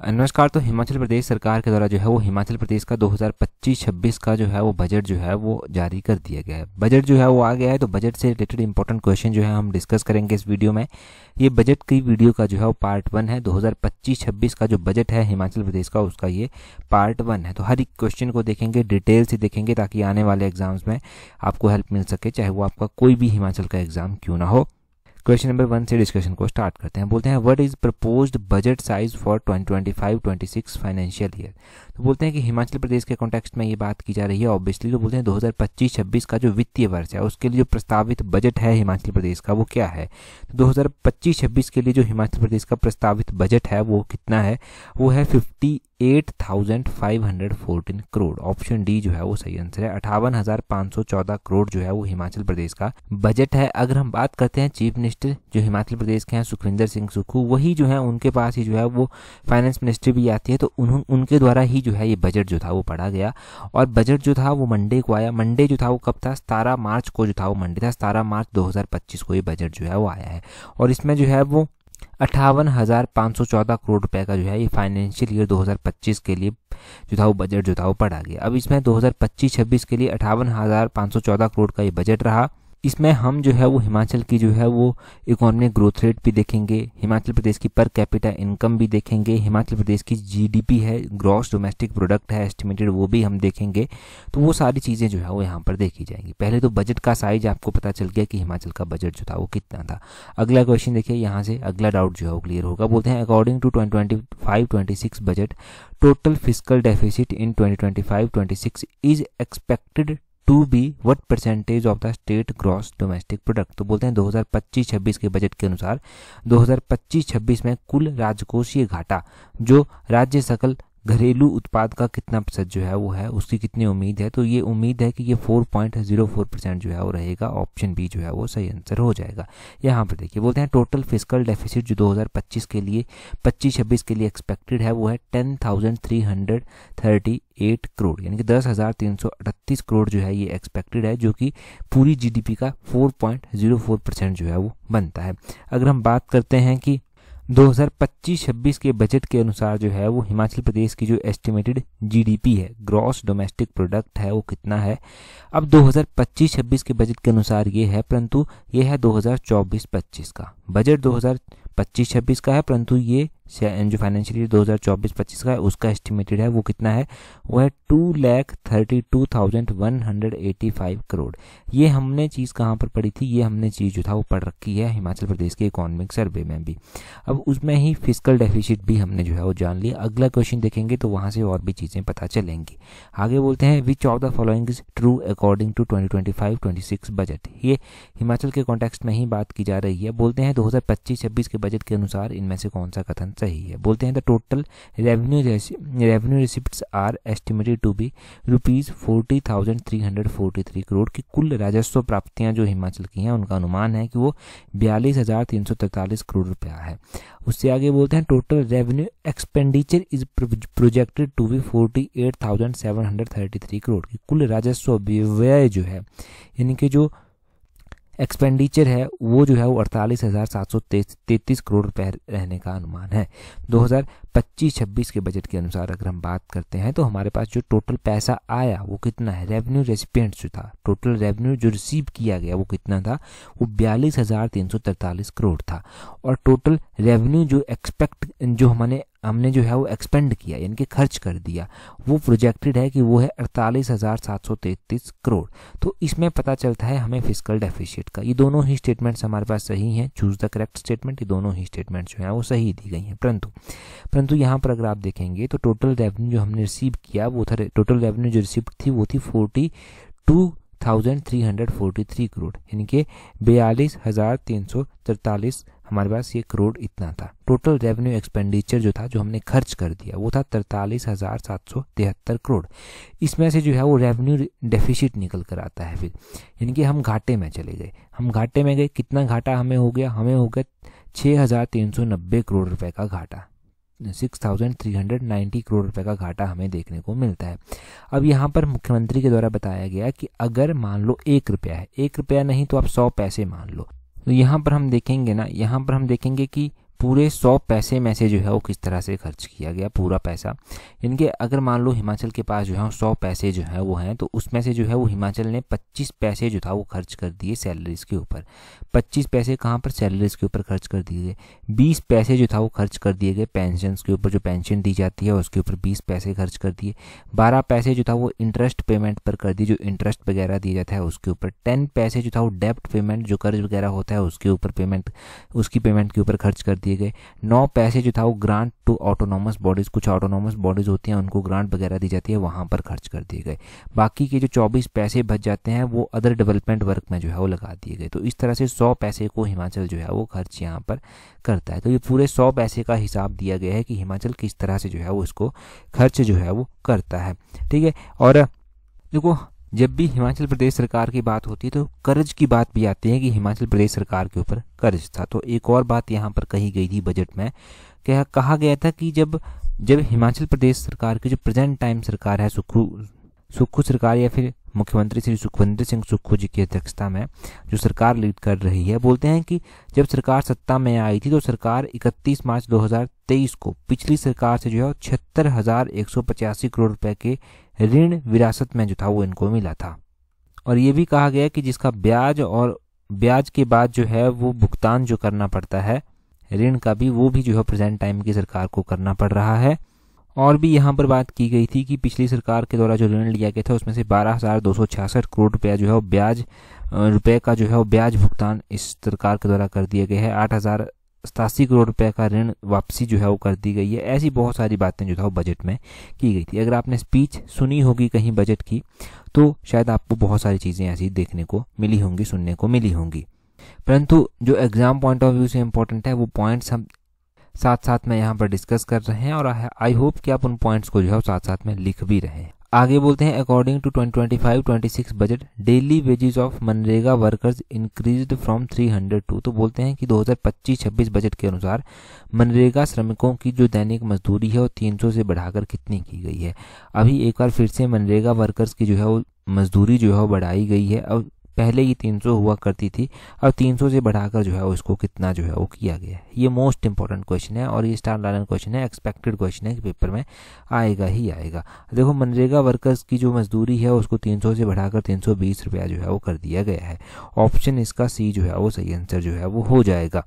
नमस्कार। तो हिमाचल प्रदेश सरकार के द्वारा जो है वो हिमाचल प्रदेश का 2025-26 का जो है वो बजट जो है वो जारी कर दिया गया है। बजट जो है वो आ गया है, तो बजट से रिलेटेड इंपॉर्टेंट क्वेश्चन जो है हम डिस्कस करेंगे इस वीडियो में। ये बजट की वीडियो का जो है वो पार्ट 1 है। 2025-26 का जो बजट है हिमाचल प्रदेश का, उसका ये पार्ट 1 है। तो हर एक क्वेश्चन को देखेंगे, डिटेल से देखेंगे, ताकि आने वाले एग्जाम्स में आपको हेल्प मिल सके, चाहे वो आपका कोई भी हिमाचल का एग्जाम क्यों ना हो। क्वेश्चन नंबर 1 से डिस्कशन को स्टार्ट करते हैं। बोलते हैं what is proposed budget size for 2025-26 financial year. तो बोलते हैं कि हिमाचल प्रदेश के कॉन्टेक्स्ट में ये बात की जा रही है ऑब्वियसली। तो बोलते हैं 2025-26 का जो वित्तीय वर्ष है उसके लिए जो प्रस्तावित बजट है हिमाचल प्रदेश का वो क्या है। तो 2025-26 के लिए जो हिमाचल प्रदेश का प्रस्तावित बजट है वो कितना है, वो है 58,514 करोड़। ऑप्शन डी जो है वो सही आंसर है। 58,514 करोड़ जो है वो हिमाचल प्रदेश का बजट है। अगर हम बात करते हैं चीफ मिनिस्टर जो हिमाचल प्रदेश के हैं सुखविंदर सिंह सुक्खू, वही जो है उनके पास ही जो है वो फाइनेंस मिनिस्ट्री भी आती है। तो उनके द्वारा ही जो है ये बजट जो था वो पढ़ा गया। और बजट जो था वो मंडे को आया। मंडे जो था वो कब था, 17 मार्च को जो था वो मंडे था। 17 मार्च 2025 को ये बजट जो है वो आया है। और इसमें जो है वो 58,514 करोड़ रुपए का जो है ये फाइनेंशियल ईयर 2025 के लिए जो था वो बजट जो था वो पढ़ा गया। अब इसमें 2025-26 के लिए 58,514 करोड़ का ये बजट रहा। इसमें हम जो है वो हिमाचल की जो है वो इकोनॉमिक ग्रोथ रेट भी देखेंगे, हिमाचल प्रदेश की पर कैपिटा इनकम भी देखेंगे, हिमाचल प्रदेश की जीडीपी है, ग्रॉस डोमेस्टिक प्रोडक्ट है एस्टिमेटेड, वो भी हम देखेंगे। तो वो सारी चीज़ें जो है वो यहाँ पर देखी जाएंगी। पहले तो बजट का साइज आपको पता चल गया कि हिमाचल का बजट जो था वो कितना था। अगला क्वेश्चन देखिए, यहाँ से अगला डाउट जो है वो क्लियर होगा। बोलते हैं according to 2025-26 budget total fiscal deficit in 2025-26 is expected to be what percentage of the state gross domestic product. तो बोलते हैं 2025-26 के बजट के अनुसार 2025-26 में कुल राजकोषीय घाटा जो राज्य सकल घरेलू उत्पाद का कितना प्रतिशत जो है वो है, उसकी कितनी उम्मीद है। तो ये उम्मीद है कि ये 4.04% जो है वो रहेगा। ऑप्शन बी जो है वो सही आंसर हो जाएगा। यहाँ पर देखिए बोलते हैं टोटल फिस्कल डेफिसिट जो 2025 के लिए 25-26 के लिए एक्सपेक्टेड है वो है 10,338 करोड़, यानी कि 10,338 करोड़ जो है ये एक्सपेक्टेड है, जो कि पूरी जीडीपी का 4.04% जो है वो बनता है। अगर हम बात करते हैं कि 2025-26 के बजट के अनुसार जो है वो हिमाचल प्रदेश की जो एस्टिमेटेड जीडीपी है, ग्रॉस डोमेस्टिक प्रोडक्ट है, वो कितना है। अब 2025-26 के बजट के अनुसार ये है, परंतु ये है 2024-25 का बजट 2025-26 का है, परंतु ये जो फाइनेंशियल ईयर 2024-25 का है उसका एस्टिमेटेड है वो कितना है, वो है 2,32,185 करोड़। ये हमने चीज़ कहाँ पर पढ़ी थी, ये हमने चीज़ जो था वो पढ़ रखी है हिमाचल प्रदेश के इकोनॉमिक सर्वे में भी। अब उसमें ही फिस्कल डेफिसिट भी हमने जो है वो जान लिया। अगला क्वेश्चन देखेंगे तो वहाँ से और भी चीज़ें पता चलेंगी। आगे बोलते हैं which of the following is true according to 2025-26 budget. ये हिमाचल के कॉन्टेक्स्ट में ही बात की जा रही है। बोलते हैं 2025-26 के बजट के अनुसार इनमें से कौन सा कथन सही है। बोलते हैं the total revenue receipts are estimated to be ₹40,343 crore की कुल राजस्व प्राप्तियां जो हिमाचल की हैं उनका अनुमान है कि वो 42,343 करोड़ रुपया है। उससे आगे बोलते हैं total revenue expenditure is projected to be 48,733 crore की कुल राजस्व व्यय जो है, यानी कि जो एक्सपेंडिचर है वो जो है वो 48,733 करोड़ रुपए रहने का अनुमान है। 2025-26 के बजट के अनुसार अगर हम बात करते हैं तो हमारे पास जो टोटल पैसा आया वो कितना है, रेवेन्यू रेसिपिएंट्स जो था, टोटल रेवेन्यू जो रिसीव किया गया वो कितना था, वो 42,343 करोड़ था। और टोटल रेवेन्यू जो हमने जो है वो एक्सपेंड किया, यानी कि खर्च कर दिया, वो प्रोजेक्टेड है कि वो है 48,733 करोड़। तो इसमें पता चलता है हमें फिस्कल डेफिसिट का। ये दोनों ही स्टेटमेंट्स हमारे पास सही हैं, चूज द करेक्ट स्टेटमेंट। ये दोनों ही स्टेटमेंट्स जो हैं वो सही दी गई हैं। परंतु यहाँ पर अगर आप देखेंगे तो टोटल रेवेन्यू जो हमने रिसीव किया वो था, टोटल रेवेन्यू जो रिसीव थी वो थी 42,343 करोड़, यानी कि 42,343 हमारे पास ये करोड़ इतना था। टोटल रेवेन्यू एक्सपेंडिचर जो था, जो हमने खर्च कर दिया, वो था 43,773 करोड़। इसमें से जो है वो रेवेन्यू डेफिसिट निकल कर आता है फिर, यानी कि हम घाटे में चले गए। हम घाटे में गए, कितना घाटा हमें हो गया, 6,390 करोड़ रुपए का घाटा, 6,390 करोड़ रुपए का घाटा हमें देखने को मिलता है। अब यहाँ पर मुख्यमंत्री के द्वारा बताया गया कि अगर मान लो 1 रुपया है, 1 रुपया नहीं तो आप 100 पैसे मान लो, तो यहाँ पर हम देखेंगे कि पूरे 100 पैसे में से जो है वो किस तरह से खर्च किया गया पूरा पैसा। इनके अगर मान लो हिमाचल के पास जो है 100 पैसे जो है वो हैं, तो उसमें से जो है वो हिमाचल ने 25 पैसे जो था वो खर्च कर दिए सैलरीज के ऊपर। 25 पैसे कहाँ पर? सैलरीज के ऊपर खर्च कर दिए गए। 20 पैसे जो था वो खर्च कर दिए गए पेंशन के ऊपर, जो पेंशन दी जाती है उसके ऊपर 20 पैसे खर्च कर दिए। 12 पैसे जो था वो इंटरेस्ट पेमेंट पर कर दिए, जो इंटरेस्ट वगैरह दिया जाता है उसके ऊपर। 10 पैसे जो था वो डेब्ट पेमेंट, जो कर्ज वगैरह होता है उसके ऊपर उसकी पेमेंट के ऊपर खर्च कर दिए गए। 9 पैसे जो था वो ग्रांट टू ऑटोनॉमस बॉडीज, कुछ ऑटोनॉमस बॉडीज होती हैं उनको ग्रांट वगैरह दी जाती है, वहां पर खर्च कर दिए गए। बाकी के जो 24 पैसे बच जाते हैं वो अदर डेवलपमेंट वर्क में जो है वो लगा दिए गए। तो इस तरह से 100 पैसे को हिमाचल जो है वो खर्च यहाँ पर करता है। तो ये पूरे 100 पैसे का हिसाब दिया गया है कि हिमाचल किस तरह से जो है वो इसको खर्च जो है वो करता है। ठीक है, और देखो जब भी हिमाचल प्रदेश सरकार की बात होती है तो कर्ज की बात भी आती है कि हिमाचल प्रदेश सरकार के ऊपर कर्ज था। तो एक और बात यहाँ पर कही गई थी बजट में, कहा गया था कि जब हिमाचल प्रदेश सरकार की जो प्रेजेंट टाइम सरकार है, सुक्खू सरकार या फिर मुख्यमंत्री श्री सुखविंदर सिंह सुक्खू जी की अध्यक्षता में जो सरकार लीड कर रही है, बोलते हैं कि जब सरकार सत्ता में आई थी तो सरकार 31 मार्च 2023 को पिछली सरकार से जो है 76,185 करोड़ रुपए के ऋण विरासत में जो था वो इनको मिला था। और ये भी कहा गया कि जिसका ब्याज के बाद जो है वो भुगतान जो करना पड़ता है ऋण का भी, वो भी जो है प्रेजेंट टाइम की सरकार को करना पड़ रहा है। और भी यहाँ पर बात की गई थी कि पिछली सरकार के द्वारा जो ऋण लिया गया था उसमें से 12,266 करोड़ रुपया जो है वो रुपए का जो है वो ब्याज भुगतान इस सरकार के द्वारा कर दिया गया है। 8,087 करोड़ रुपए का ऋण वापसी जो है वो कर दी गई है। ऐसी बहुत सारी बातें जो था वो बजट में की गई थी। अगर आपने स्पीच सुनी होगी कहीं बजट की तो शायद आपको बहुत सारी चीज़ें ऐसी देखने को मिली होंगी, सुनने को मिली होंगी। परंतु जो एग्जाम पॉइंट ऑफ व्यू से इम्पोर्टेंट है वो पॉइंट्स हम साथ साथ में यहाँ पर डिस्कस कर रहे हैं, और आई होप कि आप उन पॉइंट्स को जो है साथ साथ में लिख भी रहे हैं। आगे बोलते हैं, according to 2025-26 budget daily wages of मनरेगा वर्कर्स इंक्रीज्ड फ्रॉम 302। तो बोलते हैं कि 2025-26 बजट के अनुसार मनरेगा श्रमिकों की जो दैनिक मजदूरी है वो 300 से बढ़ाकर कितनी की गई है। अभी एक बार फिर से मनरेगा वर्कर्स की जो है वो मजदूरी जो है वो बढ़ाई गई है। अब पहले ये 300 हुआ करती थी, अब 300 से बढ़ाकर जो है उसको कितना जो है वो किया गया है। ये मोस्ट इंपॉर्टेंट क्वेश्चन है और ये स्टार लाइन क्वेश्चन है, एक्सपेक्टेड क्वेश्चन है कि पेपर में आएगा ही आएगा। देखो मनरेगा वर्कर्स की जो मजदूरी है उसको 300 से बढ़ाकर 320 रुपया जो है वो कर दिया गया है। ऑप्शन इसका सी जो है वो सही आंसर जो है वो हो जाएगा।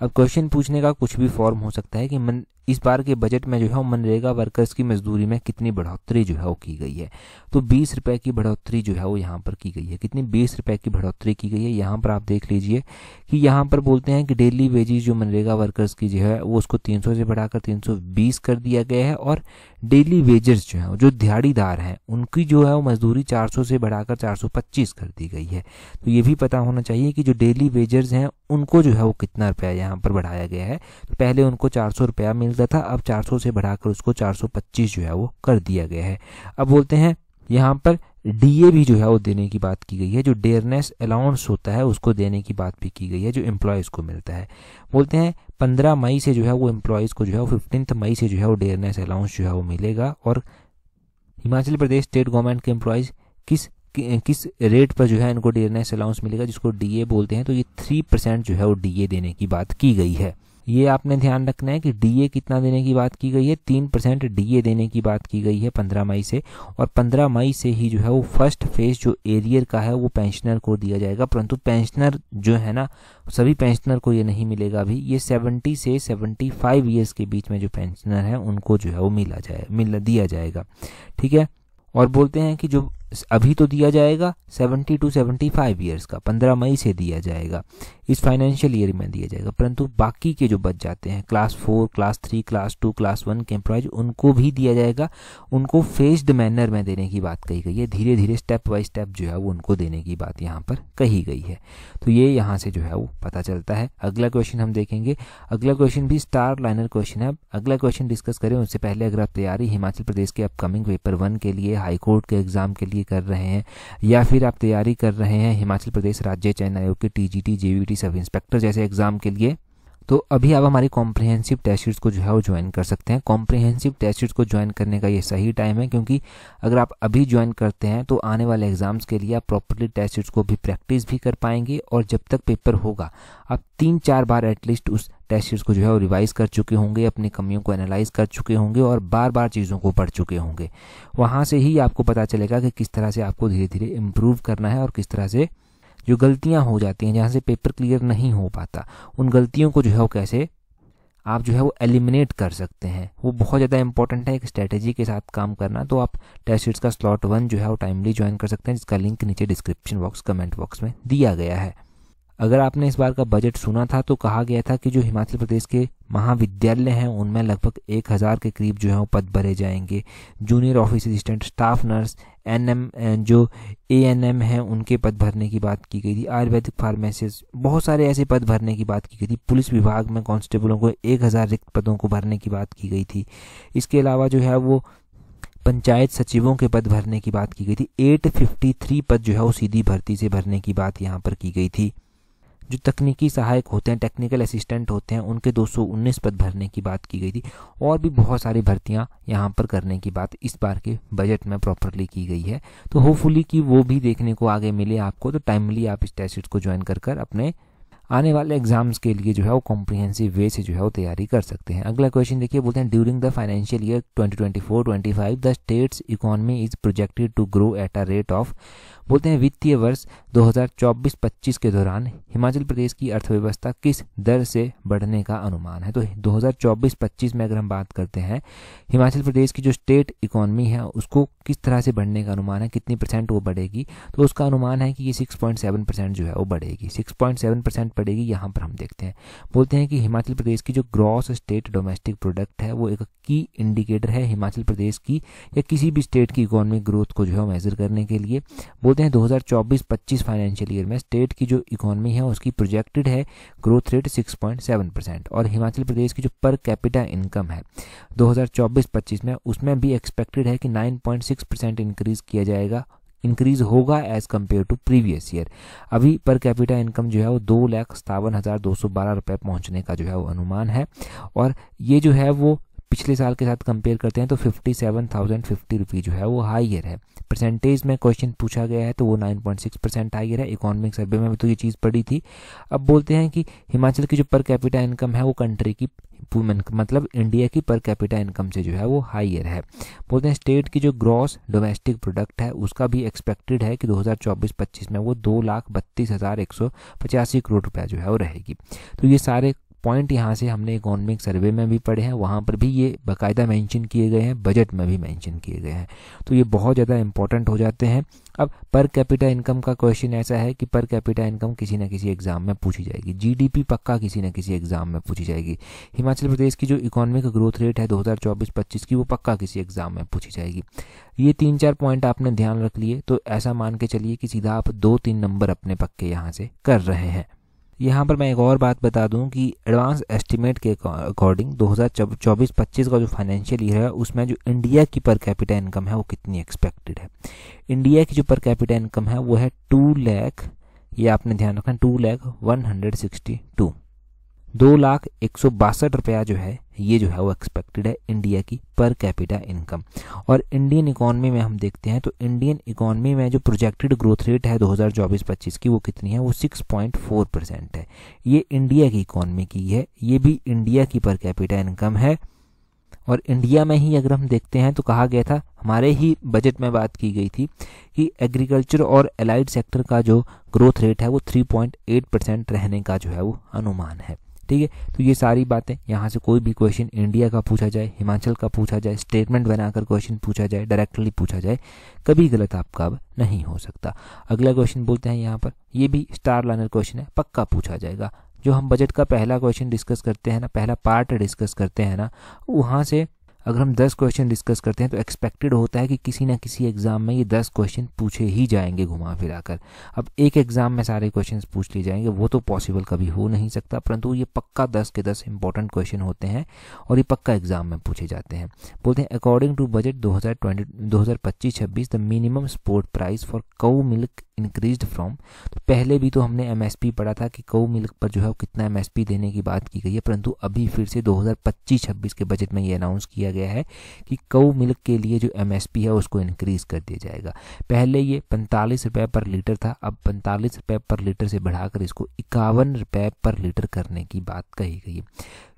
अब क्वेश्चन पूछने का कुछ भी फॉर्म हो सकता है कि इस बार के बजट में जो है मनरेगा वर्कर्स की मजदूरी में कितनी बढ़ोतरी जो है वो की गई है। तो 20 रुपए की बढ़ोतरी जो है वो यहाँ पर की गई है। कितनी? 20 रुपए की बढ़ोतरी की गई है। यहाँ पर आप देख लीजिए कि यहाँ पर बोलते हैं कि डेली वेजेस जो मनरेगा वर्कर्स की जो है वो उसको 300 से बढ़ाकर 320 कर दिया गया है, और डेली वेजेस जो है जो दिहाड़ीदार हैं उनकी जो है वो मजदूरी 400 से बढ़ाकर 425 कर दी गई है। तो ये भी पता होना चाहिए कि जो डेली वेजेस हैं उनको जो है वो कितना रुपया यहाँ पर बढ़ाया गया है। तो पहले उनको 400 रुपया मिलता था, अब 400 से बढ़ाकर उसको 425 जो है वो कर दिया गया है। अब बोलते हैं यहाँ पर डीए भी जो है वो देने की बात की गई है। जो डेयरनेस अलाउंस होता है उसको देने की बात भी की गई है जो एम्प्लॉयज़ को मिलता है। बोलते हैं 15 मई से जो है वो एम्प्लॉयज़ को जो है वो 15 मई से जो है वो डेयरनेस अलाउंस जो है वो मिलेगा। और हिमाचल प्रदेश स्टेट गवर्नमेंट के एम्प्लॉयज़ किस रेट पर जो है इनको डेयरनेस अलाउंस मिलेगा, जिसको डीए बोलते हैं। तो ये 3% जो है वो डीए देने की बात की गई है। ये आपने ध्यान रखना है कि डीए कितना देने की बात की गई है, 3% डीए देने की बात की गई है 15 मई से। और 15 मई से ही जो है वो फर्स्ट फेज जो एरियर का है वो पेंशनर को दिया जाएगा। परंतु पेंशनर जो है ना, सभी पेंशनर को ये नहीं मिलेगा। अभी ये 70 से 75 ईयर्स के बीच में जो पेंशनर है उनको जो है वो दिया जाएगा। ठीक है, और बोलते हैं कि जो अभी तो दिया जाएगा 70 to 75 ईयर्स का 15 मई से दिया जाएगा, इस फाइनेंशियल ईयर में दिया जाएगा। परंतु बाकी के जो बच जाते हैं क्लास 4, क्लास 3, क्लास 2, क्लास 1 के एम्प्लॉयज उनको भी दिया जाएगा। उनको फेज्ड मैनर में देने की बात कही गई है, धीरे धीरे स्टेप बाय स्टेप जो है वो उनको देने की बात यहाँ पर कही गई है। तो ये यहाँ से जो है वो पता चलता है। अगला क्वेश्चन हम देखेंगे। अगला क्वेश्चन भी स्टार लाइनर क्वेश्चन है। अगला क्वेश्चन डिस्कस करें उससे पहले अगर आप तैयारी हिमाचल प्रदेश के अपकमिंग पेपर 1 के लिए, हाईकोर्ट के एग्जाम के लिए कर रहे हैं, या फिर आप तैयारी कर रहे हैं हिमाचल प्रदेश राज्य चयन आयोग के टीजीटी, जेवीटी, सब इंस्पेक्टर जैसे एग्जाम के लिए, तो अभी आप हमारी कॉम्प्रिहेंसिव टेस्ट सीरीज को जो है वो ज्वाइन कर सकते हैं। कॉम्प्रिहेंसिव टेस्ट सीरीज को ज्वाइन करने का ये सही टाइम है, क्योंकि अगर आप अभी ज्वाइन करते हैं तो आने वाले एग्जाम्स के लिए आप प्रॉपर्ली टेस्ट सीरीज को भी प्रैक्टिस भी कर पाएंगे, और जब तक पेपर होगा आप 3-4 बार एटलीस्ट उस टेस्ट सीरीज को जो है वो रिवाइज कर चुके होंगे, अपनी कमियों को एनालाइज कर चुके होंगे और बार बार चीज़ों को पढ़ चुके होंगे। वहाँ से ही आपको पता चलेगा कि किस तरह से आपको धीरे धीरे इम्प्रूव करना है और किस तरह से जो गलतियाँ हो जाती हैं, जहाँ से पेपर क्लियर नहीं हो पाता, उन गलतियों को जो है वो कैसे आप जो है वो एलिमिनेट कर सकते हैं। वो बहुत ज़्यादा इंपॉर्टेंट है एक स्ट्रेटेजी के साथ काम करना। तो आप टेस्ट सीरीज का स्लॉट 1 जो है वो टाइमली ज्वाइन कर सकते हैं, जिसका लिंक नीचे डिस्क्रिप्शन बॉक्स कमेंट बॉक्स में दिया गया है। अगर आपने इस बार का बजट सुना था तो कहा गया था कि जो हिमाचल प्रदेश के महाविद्यालय हैं उनमें लगभग 1000 के करीब जो है वो पद भरे जाएंगे। Junior office assistant, staff nurse, NM जो एएनएम हैं उनके पद भरने की बात की गई थी। आयुर्वेदिक फार्मेसिस्ट, बहुत सारे ऐसे पद भरने की बात की गई थी। पुलिस विभाग में कांस्टेबलों को 1000 रिक्त पदों को भरने की बात की गई थी। इसके अलावा जो है वो पंचायत सचिवों के पद भरने की बात की गई थी। 853 पद जो है वो सीधी भर्ती से भरने की बात यहाँ पर की गई थी। जो तकनीकी सहायक होते हैं, टेक्निकल असिस्टेंट होते हैं, उनके 219 पद भरने की बात की गई थी। और भी बहुत सारी भर्तियां यहाँ पर करने की बात इस बार के बजट में प्रॉपरली की गई है। तो होपफुली कि वो भी देखने को आगे मिले आपको, तो टाइमली आप इस टेस्ट सीरीज को ज्वाइन कर अपने आने वाले एग्जाम्स के लिए जो है वो कॉम्प्रिहेंसिव वे से जो है वो तैयारी कर सकते हैं। अगला क्वेश्चन देखिए, बोलते हैं during the financial year 2024-25 the state's economy is projected to grow at a rate of, बोलते हैं वित्तीय वर्ष 2024-25 के दौरान हिमाचल प्रदेश की अर्थव्यवस्था किस दर से बढ़ने का अनुमान है। तो 2024-25 में अगर हम बात करते हैं हिमाचल प्रदेश की जो स्टेट इकोनॉमी है उसको किस तरह से बढ़ने का अनुमान है, कितनी % वो बढ़ेगी, तो उसका अनुमान है कि ये 6.7% जो है वो बढ़ेगी। 6.7% बढ़ेगी। यहाँ पर हम देखते हैं, बोलते हैं कि हिमाचल प्रदेश की जो ग्रॉस स्टेट डोमेस्टिक प्रोडक्ट है वो एक की इंडिकेटर है हिमाचल प्रदेश की या किसी भी स्टेट की इकोनॉमिक ग्रोथ को जो है मेजर करने के लिए। बोलते हैं 2024-25 फाइनेंशियल ईयर में स्टेट की जो इकोनॉमी है उसकी प्रोजेक्टेड है ग्रोथ रेट 6.7%, और हिमाचल प्रदेश की जो पर कैपिटा इनकम है 2024-25 में उसमें भी एक्सपेक्टेड है कि 9.6% इंक्रीज होगा as compare to previous year. अभी पर कैपिटा इनकम जो है वो 2,57,212 रुपये पहुंचने का जो है वो अनुमान है, और ये जो है वो पिछले साल के साथ कंपेयर करते हैं तो 57,050 रुपये जो है वो हाइयर है। परसेंटेज में क्वेश्चन पूछा गया है तो वो 9.6% हाइयर है। इकोनॉमिक सर्वे में भी तो ये चीज़ पड़ी थी। अब बोलते हैं कि हिमाचल की जो पर कैपिटा इनकम है वो कंट्री की मतलब इंडिया की पर कैपिटा इनकम से जो है वो हाइयर है। बोलते हैं स्टेट की जो ग्रॉस डोमेस्टिक प्रोडक्ट है उसका भी एक्सपेक्टेड है कि 2024-25 में वो 2,32,185 करोड़ रुपया जो है वो रहेगी। तो ये सारे पॉइंट यहाँ से हमने इकोनॉमिक सर्वे में भी पढ़े हैं, वहाँ पर भी ये बाकायदा मेंशन किए गए हैं, बजट में भी मेंशन किए गए हैं। तो ये बहुत ज़्यादा इंपॉर्टेंट हो जाते हैं। अब पर कैपिटा इनकम का क्वेश्चन ऐसा है कि पर कैपिटा इनकम किसी न किसी एग्जाम में पूछी जाएगी। जीडीपी पक्का किसी न किसी एग्जाम में पूछी जाएगी। हिमाचल प्रदेश की जो इकोनॉमिक ग्रोथ रेट है 2024-25 की वो पक्का किसी एग्जाम में पूछी जाएगी। ये 3-4 पॉइंट आपने ध्यान रख लिए तो ऐसा मान के चलिए कि सीधा आप 2-3 नंबर अपने पक्के यहाँ से कर रहे हैं। यहाँ पर मैं एक और बात बता दूं कि एडवांस एस्टिमेट के अकॉर्डिंग 2024-25 का जो फाइनेंशियल ईयर है उसमें जो इंडिया की पर कैपिटा इनकम है वो कितनी एक्सपेक्टेड है। इंडिया की जो पर कैपिटा इनकम है वो है 2 लाख, ये आपने ध्यान रखना, 2,162 2,162 रुपया जो है ये जो है वो एक्सपेक्टेड है इंडिया की पर कैपिटा इनकम। और इंडियन इकोनॉमी में हम देखते हैं तो इंडियन इकोनॉमी में जो प्रोजेक्टेड ग्रोथ रेट है 2024-25 की वो कितनी है, वो 6.4% है। ये इंडिया की इकोनॉमी की है, ये भी इंडिया की पर कैपिटा इनकम है। और इंडिया में ही अगर हम देखते हैं तो कहा गया था, हमारे ही बजट में बात की गई थी कि एग्रीकल्चर और एलाइड सेक्टर का जो ग्रोथ रेट है वो 3.8% रहने का जो है वो अनुमान है। ठीक है, तो ये सारी बातें यहाँ से कोई भी क्वेश्चन इंडिया का पूछा जाए, हिमाचल का पूछा जाए, स्टेटमेंट बनाकर क्वेश्चन पूछा जाए, डायरेक्टली पूछा जाए, कभी गलत आपका अब नहीं हो सकता। अगला क्वेश्चन बोलते हैं यहाँ पर, ये भी स्टार लाइनर क्वेश्चन है, पक्का पूछा जाएगा। जो हम बजट का पहला क्वेश्चन डिस्कस करते हैं ना, पहला पार्ट डिस्कस करते हैं ना, वहाँ से अगर हम 10 क्वेश्चन डिस्कस करते हैं तो एक्सपेक्टेड होता है कि किसी ना किसी एग्जाम में ये 10 क्वेश्चन पूछे ही जाएंगे घुमा फिरा कर। अब एक एग्जाम में सारे क्वेश्चन पूछ लिए जाएंगे वो तो पॉसिबल कभी हो नहीं सकता, परंतु ये पक्का 10 के 10 इंपॉर्टेंट क्वेश्चन होते हैं और ये पक्का एग्जाम में पूछे जाते हैं। बोलते हैं according to budget 2025-26 the minimum support price for cow milk increased from. तो पहले भी तो हमने एमएसपी पढ़ा था कि काऊ मिल्क पर जो है वो कितना एमएसपी देने की बात की गई है, परंतु अभी फिर से 2025-26 के बजट में ये अनाउंस किया गया है कि काऊ मिल्क के लिए जो एमएसपी है उसको इंक्रीज कर दिया जाएगा। पहले ये 45 रुपये पर लीटर था, अब 45 रुपये पर लीटर से बढ़ाकर इसको 51 रुपये पर लीटर करने की बात कही गई है।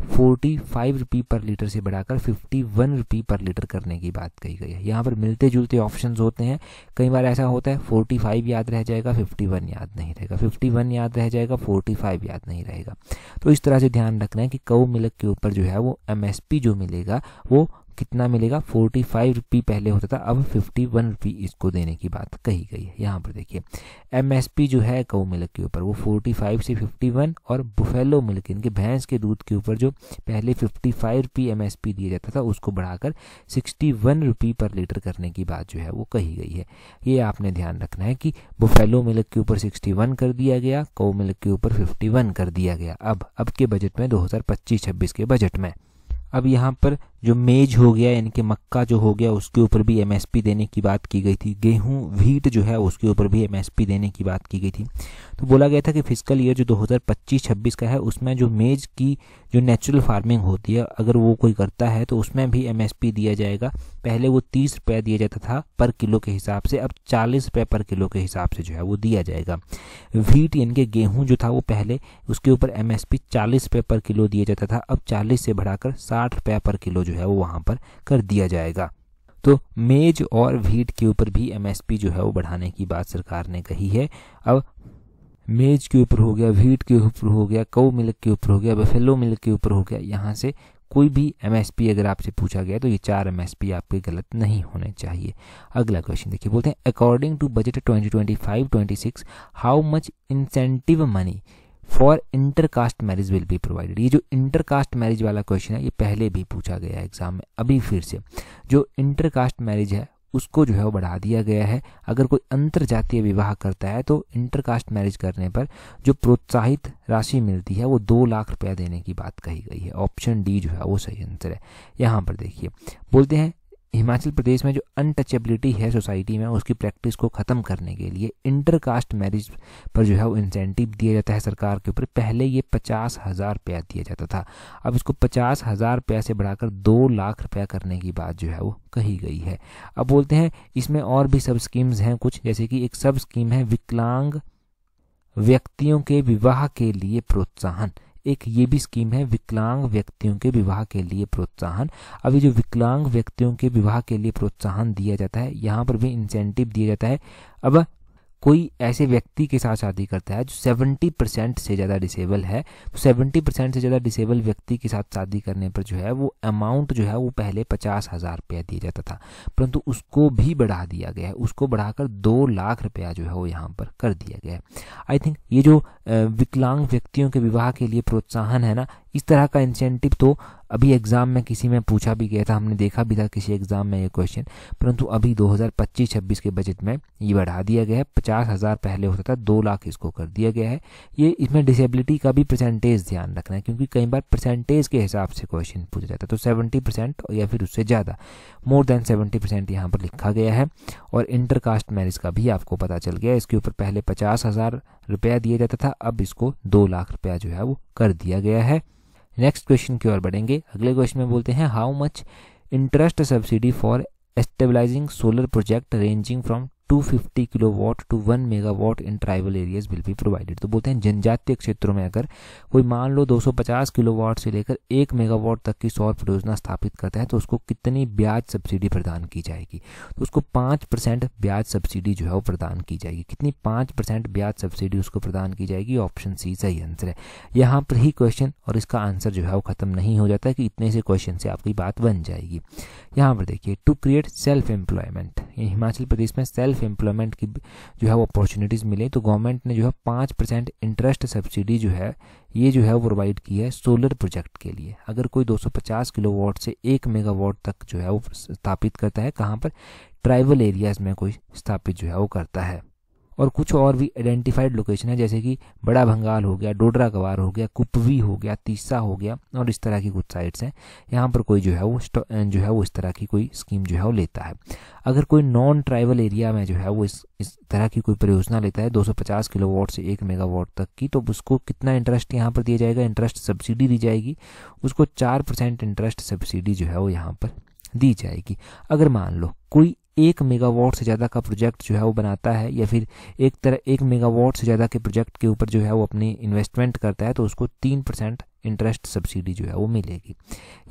45 रुपये पर लीटर से बढ़ाकर 51 रुपये पर लीटर करने की बात कही गई है। यहाँ पर मिलते जुलते ऑप्शंस होते हैं, कई बार ऐसा होता है 45 याद रह जाएगा 51 याद नहीं रहेगा, 51 याद रह जाएगा 45 याद नहीं रहेगा। तो इस तरह से ध्यान रखना है कि काऊ मिल्क के ऊपर जो है वो एमएसपी जो मिलेगा वो कितना मिलेगा, 45 रुपये पहले होता था, अब 51 रुपये इसको देने की बात कही गई है। यहाँ पर देखिए एमएसपी जो है काऊ मिल्क के ऊपर वो 45 से 51, और बुफेलो मिल्क इनके भैंस के दूध के ऊपर जो पहले 55 रुपये एमएसपी दिया जाता था उसको बढ़ाकर 61 रुपये पर लीटर करने की बात जो है वो कही गई है। ये आपने ध्यान रखना है कि बुफेलो मिल्क के ऊपर 61 कर दिया गया, काऊ मिल्क के ऊपर 51 कर दिया गया अब के बजट में 2025-26 के बजट में। अब यहाँ पर जो मेज हो गया यानी कि मक्का जो हो गया उसके ऊपर भी एमएसपी देने की बात की गई थी, गेहूं व्हीट जो है उसके ऊपर भी एमएसपी देने की बात की गई थी। तो बोला गया था कि फिजिकल ईयर जो 2025-26 का है उसमें जो मेज की जो नेचुरल फार्मिंग होती है अगर वो कोई करता है तो उसमें भी एमएसपी दिया जाएगा। पहले वो 30 रुपये दिया जाता था पर किलो के हिसाब से, अब 40 रुपये पर किलो के हिसाब से जो है वो दिया जाएगा। व्हीट यानी कि गेहूँ जो था वो पहले उसके ऊपर एमएसपी 40 रुपये पर किलो दिया जाता था, अब 40 से बढ़ाकर 60 रुपये पर किलो जो है वो वहाँ पर कर दिया जाएगा। तो मेज और व्हीट के ऊपर भी एमएसपी जो है वो बढ़ाने की बात सरकार ने कही है। अब मेज के ऊपर हो गया, व्हीट के ऊपर हो गया, काऊ मिल्क के ऊपर हो गया, बफेलो मिल्क के ऊपर हो गया, यहाँ से कोई भी एमएसपी अगर आपसे पूछा गया तो ये 4 एमएसपी आपके गलत नहीं होने चाहिए। अगला क्वेश्चन देखिए, बोलते हैं according to budget 2025-26 how much incentive money for intercaste marriage will be provided. ये जो इंटरकास्ट मैरिज वाला क्वेश्चन है ये पहले भी पूछा गया है एग्जाम में, अभी फिर से जो इंटरकास्ट मैरिज है उसको जो है वो बढ़ा दिया गया है। अगर कोई अंतर जातीय विवाह करता है तो इंटरकास्ट मैरिज करने पर जो प्रोत्साहित राशि मिलती है वो 2 लाख रुपया देने की बात कही गई है। ऑप्शन डी जो है वो सही आंसर है। यहाँ पर देखिए बोलते हैं हिमाचल प्रदेश में जो अनटचेबिलिटी है सोसाइटी में उसकी प्रैक्टिस को ख़त्म करने के लिए इंटरकास्ट मैरिज पर जो है वो इंसेंटिव दिया जाता है सरकार के ऊपर। पहले ये 50,000 रुपया दिया जाता था, अब इसको 50,000 रुपया से बढ़ाकर 2 लाख रुपया करने की बात जो है वो कही गई है। अब बोलते हैं इसमें और भी सब स्कीम्स हैं कुछ, जैसे कि एक सब स्कीम है विकलांग व्यक्तियों के विवाह के लिए प्रोत्साहन। एक ये भी स्कीम है विकलांग व्यक्तियों के विवाह के लिए प्रोत्साहन। अभी जो विकलांग व्यक्तियों के विवाह के लिए प्रोत्साहन दिया जाता है यहाँ पर भी इंसेंटिव दिया जाता है। अब कोई ऐसे व्यक्ति के साथ शादी करता है जो 70% से ज़्यादा डिसेबल है, तो 70% से ज़्यादा डिसेबल व्यक्ति के साथ शादी करने पर जो है वो अमाउंट जो है वो पहले 50,000 रुपया दिया जाता था, परंतु उसको भी बढ़ा दिया गया है, उसको बढ़ाकर 2 लाख रुपया जो है वो यहाँ पर कर दिया गया है। आई थिंक ये जो विकलांग व्यक्तियों के विवाह के लिए प्रोत्साहन है ना, इस तरह का इंसेंटिव तो अभी एग्जाम में किसी में पूछा भी गया था, हमने देखा भी था किसी एग्जाम में ये क्वेश्चन, परंतु अभी 2025-26 के बजट में ये बढ़ा दिया गया है। 50,000 पहले होता था, 2 लाख इसको कर दिया गया है। ये इसमें डिसेबिलिटी का भी परसेंटेज ध्यान रखना है, क्योंकि कई बार परसेंटेज के हिसाब से क्वेश्चन पूछा जाता है, तो 70% या फिर उससे ज़्यादा, मोर देन 70% यहाँ पर लिखा गया है। और इंटरकास्ट मैरिज का भी आपको पता चल गया, इसके ऊपर पहले 50,000 रुपया दिया जाता था, अब इसको 2 लाख रुपया जो है वो कर दिया गया है। नेक्स्ट क्वेश्चन की ओर बढ़ेंगे। अगले क्वेश्चन में बोलते हैं how much interest subsidy for stabilizing solar project ranging from 250 kilowatt to 1 megawatt in tribal areas will be provided. तो बोलते हैं जनजातीय क्षेत्रों में अगर कोई मान लो 250 किलोवाट से लेकर 1 मेगावाट तक की सौर परियोजना स्थापित करता है तो उसको कितनी ब्याज सब्सिडी प्रदान की जाएगी, तो उसको 5% ब्याज सब्सिडी जो है वो प्रदान की जाएगी। कितनी? 5% ब्याज सब्सिडी उसको प्रदान की जाएगी। ऑप्शन सी सही आंसर है। यहाँ पर ही क्वेश्चन और इसका आंसर जो है वो खत्म नहीं हो जाता है कि इतने से क्वेश्चन से आपकी बात बन जाएगी। यहाँ पर देखिए to create self employment, Himachal Pradesh में सेल्फ एम्प्लॉयमेंट की जो है वो अपॉर्चुनिटीज़ मिले, तो गवर्नमेंट ने जो है 5% इंटरेस्ट सब्सिडी जो है ये जो है वो प्रोवाइड की है सोलर प्रोजेक्ट के लिए। अगर कोई 250 किलोवाट से 1 मेगावाट तक जो है वो स्थापित करता है, कहाँ पर, ट्राइबल एरियाज़ में कोई स्थापित जो है वो करता है। और कुछ और भी आइडेंटिफाइड लोकेशन है, जैसे कि बड़ा भंगाल हो गया, डोडरा गवार हो गया, कुपवी हो गया, तीसा हो गया, और इस तरह की कुछ साइट्स हैं। यहाँ पर कोई जो है वो इस तरह की कोई स्कीम जो है वो लेता है। अगर कोई नॉन ट्राइबल एरिया में जो है वो इस तरह की कोई परियोजना लेता है 250 किलोवाट से 1 मेगावाट तक की, तो उसको कितना इंटरेस्ट यहाँ पर दिया जाएगा, इंटरेस्ट सब्सिडी दी जाएगी। उसको 4% इंटरेस्ट सब्सिडी जो है वो यहाँ पर दी जाएगी। अगर मान लो कोई 1 मेगावाट से ज़्यादा का प्रोजेक्ट जो है वो बनाता है, या फिर 1 मेगावाट से ज़्यादा के प्रोजेक्ट के ऊपर जो है वो अपनी इन्वेस्टमेंट करता है, तो उसको 3% इंटरेस्ट सब्सिडी जो है वो मिलेगी।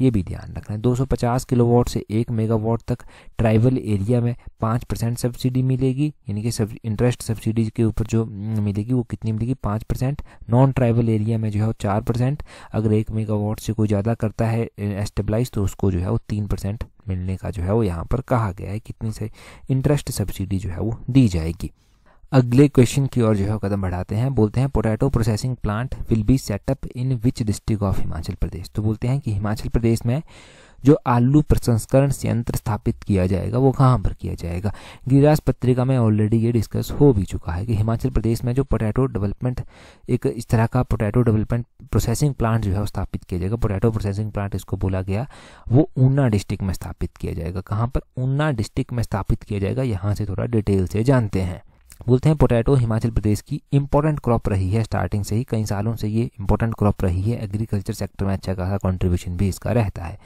ये भी ध्यान रखना है। 250 किलोवाट से 1 मेगावाट तक ट्राइबल एरिया में 5% सब्सिडी मिलेगी, यानी कि इंटरेस्ट सब्सिडी के ऊपर जो मिलेगी वो कितनी मिलेगी, 5%। नॉन ट्राइबल एरिया में जो है वो 4%। अगर 1 मेगावाट से कोई ज़्यादा करता है एस्टेब्लाइज, तो उसको जो है वो 3% मिलने का जो है वो यहाँ पर कहा गया है, कितनी से इंटरेस्ट सब्सिडी जो है वो दी जाएगी। अगले क्वेश्चन की ओर जो है कदम बढ़ाते हैं। बोलते हैं potato processing plant will be set up in which district of Himachal Pradesh. तो बोलते हैं कि हिमाचल प्रदेश में जो आलू प्रसंस्करण संयंत्र स्थापित किया जाएगा वो कहाँ पर किया जाएगा। गिरिराज पत्रिका में ऑलरेडी ये डिस्कस हो भी चुका है कि हिमाचल प्रदेश में जो पोटैटो डेवलपमेंट, एक इस तरह का पोटैटो डेवलपमेंट प्रोसेसिंग प्लांट जो है वो स्थापित किया जाएगा। पोटैटो प्रोसेसिंग प्लांट इसको बोला गया, वो ऊना डिस्ट्रिक्ट में स्थापित किया जाएगा। कहाँ पर, ऊना डिस्ट्रिक्ट में स्थापित किया जाएगा। यहाँ से थोड़ा डिटेल से जानते हैं। बोलते हैं पोटैटो हिमाचल प्रदेश की इंपॉर्टेंट क्रॉप रही है, स्टार्टिंग से ही कई सालों से ये इंपॉर्टेंट क्रॉप रही है। एग्रीकल्चर सेक्टर में अच्छा खासा कंट्रीब्यूशन भी इसका रहता है।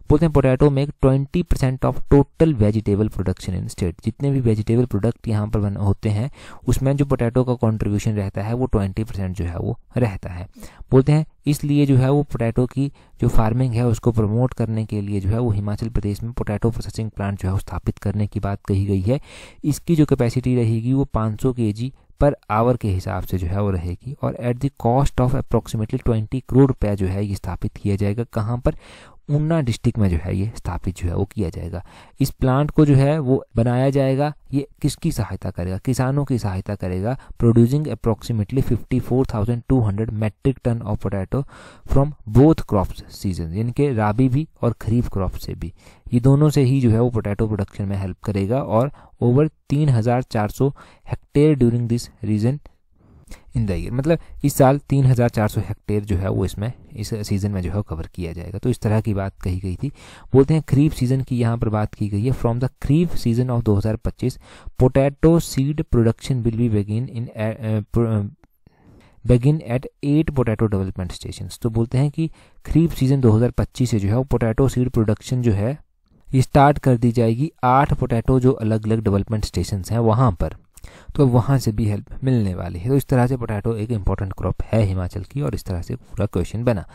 बोलते हैं पोटैटो में 20% of total vegetable production in state. जितने भी वेजिटेबल प्रोडक्ट यहाँ पर होते हैं उसमें जो पोटैटो का कंट्रीब्यूशन रहता है वो 20% जो है वो रहता है। बोलते हैं इसलिए जो है वो पोटैटो की जो फार्मिंग है उसको प्रमोट करने के लिए जो है वो हिमाचल प्रदेश में पोटैटो प्रोसेसिंग प्लांट जो है वो स्थापित करने की बात कही गई है। इसकी जो कैपेसिटी रहेगी वो 500 kg पर आवर के हिसाब से जो है वो रहेगी, और at the cost of approximately 20 crore रुपया जो है ये स्थापित किया जाएगा। कहाँ पर, ऊना डिस्ट्रिक्ट में जो है ये स्थापित जो है वो किया जाएगा। इस प्लांट को जो है वो बनाया जाएगा, ये किसकी सहायता करेगा, किसानों की सहायता करेगा। Producing approximately 54,200 metric ton of potato from both crops season, यानी कि राबी भी और खरीफ क्रॉप से भी, ये दोनों से ही जो है वो पोटैटो प्रोडक्शन में हेल्प करेगा। और over 3,400 hectare during this region in the year, मतलब इस साल 3,400 हेक्टेयर जो है वो इसमें इस सीज़न में जो है कवर किया जाएगा। तो इस तरह की बात कही गई थी। बोलते हैं खरीफ सीज़न की यहाँ पर बात की गई है। From the kharif season of 2025 potato seed production will be begin eight 8 potato development stations. तो बोलते हैं कि खरीफ सीजन 2025 से जो है वो पोटैटो सीड प्रोडक्शन जो है ये स्टार्ट कर दी जाएगी 8 पोटैटो जो अलग अलग डेवलपमेंट स्टेशंस हैं वहाँ पर, तो वहाँ से भी हेल्प मिलने वाली है। तो इस तरह से पोटैटो एक इंपॉर्टेंट क्रॉप है हिमाचल की, और इस तरह से पूरा क्वेश्चन बना।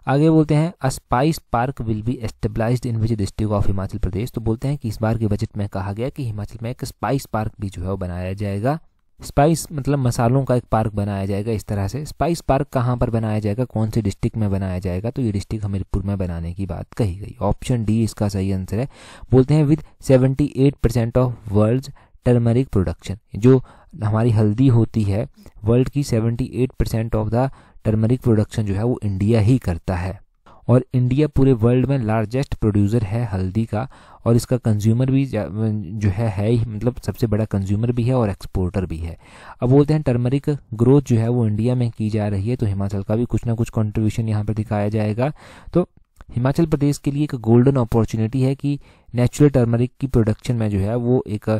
आगे बोलते हैं a spice park will be established in which district of Himachal Pradesh. तो बोलते हैं कि इस बार के बजट में कहा गया कि हिमाचल में एक स्पाइस पार्क भी जो है वो बनाया जाएगा। स्पाइस मतलब मसालों का एक पार्क बनाया जाएगा। इस तरह से स्पाइस पार्क कहाँ पर बनाया जाएगा, कौन से डिस्ट्रिक्ट में बनाया जाएगा, तो ये डिस्ट्रिक्ट हमीरपुर में बनाने की बात कही गई। ऑप्शन डी इसका सही आंसर है। बोलते हैं with 78% of world turmeric production, जो हमारी हल्दी होती है वर्ल्ड की 78% ऑफ द टर्मरिक प्रोडक्शन जो है वो इंडिया ही करता है, और इंडिया पूरे वर्ल्ड में लार्जेस्ट प्रोड्यूसर है हल्दी का, और इसका कंज्यूमर भी जो है ही, मतलब सबसे बड़ा कंज्यूमर भी है और एक्सपोर्टर भी है। अब बोलते हैं टर्मरिक ग्रोथ जो है वो इंडिया में की जा रही है, तो हिमाचल का भी कुछ ना कुछ कंट्रीब्यूशन यहाँ पर दिखाया जाएगा। तो हिमाचल प्रदेश के लिए एक गोल्डन अपॉर्चुनिटी है कि नेचुरल टर्मरिक की प्रोडक्शन में जो है वो एक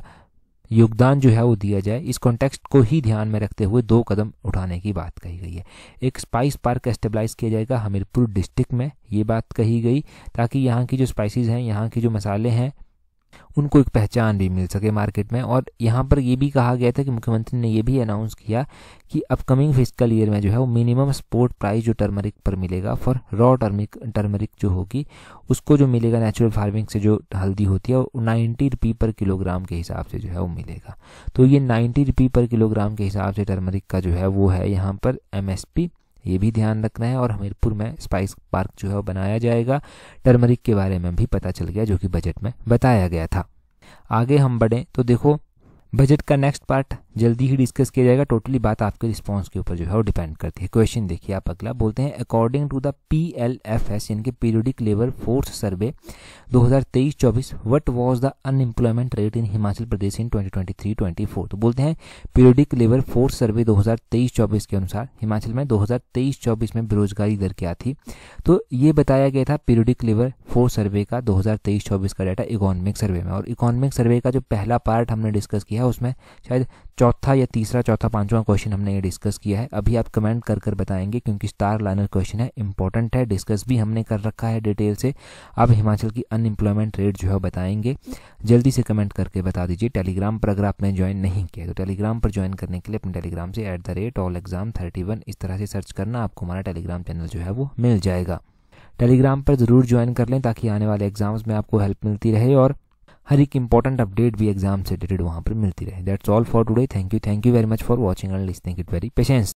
योगदान जो है वो दिया जाए। इस कॉन्टेक्स्ट को ही ध्यान में रखते हुए 2 कदम उठाने की बात कही गई है। एक स्पाइस पार्क एस्टेब्लाइज किया जाएगा हमीरपुर डिस्ट्रिक्ट में, ये बात कही गई, ताकि यहाँ की जो स्पाइसेस हैं, यहाँ की जो मसाले हैं, उनको एक पहचान भी मिल सके मार्केट में। और यहाँ पर ये भी कहा गया था कि मुख्यमंत्री ने ये भी अनाउंस किया कि अपकमिंग फिजिकल ईयर में जो है वो मिनिमम सपोर्ट प्राइस जो टर्मरिक पर मिलेगा फॉर रॉ टर्मरिक जो होगी उसको जो मिलेगा नेचुरल फार्मिंग से जो हल्दी होती है, 90 रुपये पर किलोग्राम के हिसाब से जो है वो मिलेगा। तो ये 90 रुपये पर किलोग्राम के हिसाब से टर्मरिक का जो है वो है यहाँ पर MSP, ये भी ध्यान रखना है। और हमीरपुर में स्पाइस पार्क जो है वो बनाया जाएगा। टर्मरिक के बारे में भी पता चल गया, जो कि बजट में बताया गया था। आगे हम बढ़ें तो देखो बजट का नेक्स्ट पार्ट जल्दी ही डिस्कस किया जाएगा। टोटली बात आपके रिस्पांस के ऊपर जो है वो डिपेंड करती है। क्वेश्चन देखिए आप अगला, बोलते हैं अकॉर्डिंग टू द PLFS यानी कि periodic labour force survey 2023-24 what was the unemployment rate in Himachal Pradesh in 2023-24। तो बोलते हैं पीरियोडिक लेबर फोर्स सर्वे 2023-24 के अनुसार हिमाचल में 2023-24 में बेरोजगारी दर क्या थी। तो ये बताया गया था पीरियोडिक लेबर फोर्स सर्वे का 2023-24 का डाटा इकोनॉमिक सर्वे में, और इकोनॉमिक सर्वे का जो पहला पार्ट हमने डिस्कस किया है उसमें शायद चौथा या तीसरा चौथा पांचवा क्वेश्चन हमने ये डिस्कस किया है। अभी आप कमेंट कर बताएंगे क्योंकि स्टार लाइनर क्वेश्चन है, इंपॉर्टेंट है, डिस्कस भी हमने कर रखा है डिटेल से। आप हिमाचल की अनएम्प्लॉयमेंट रेट जो है बताएंगे, जल्दी से कमेंट करके बता दीजिए। टेलीग्राम पर अगर आपने ज्वाइन नहीं किया तो टेलीग्राम पर ज्वाइन करने के लिए अपने टेलीग्राम से @allexam31 इस तरह से सर्च करना, आपको हमारा टेलीग्राम चैनल जो है वो मिल जाएगा। टेलीग्राम पर ज़रूर ज्वाइन कर लें ताकि आने वाले एग्जाम्स में आपको हेल्प मिलती रहे और हर एक इंपॉर्टेंट अपडेट भी एग्जाम से रिलेटेड वहाँ पर मिलती रहे। That's all for today. Thank you very much for watching and listening it very patience.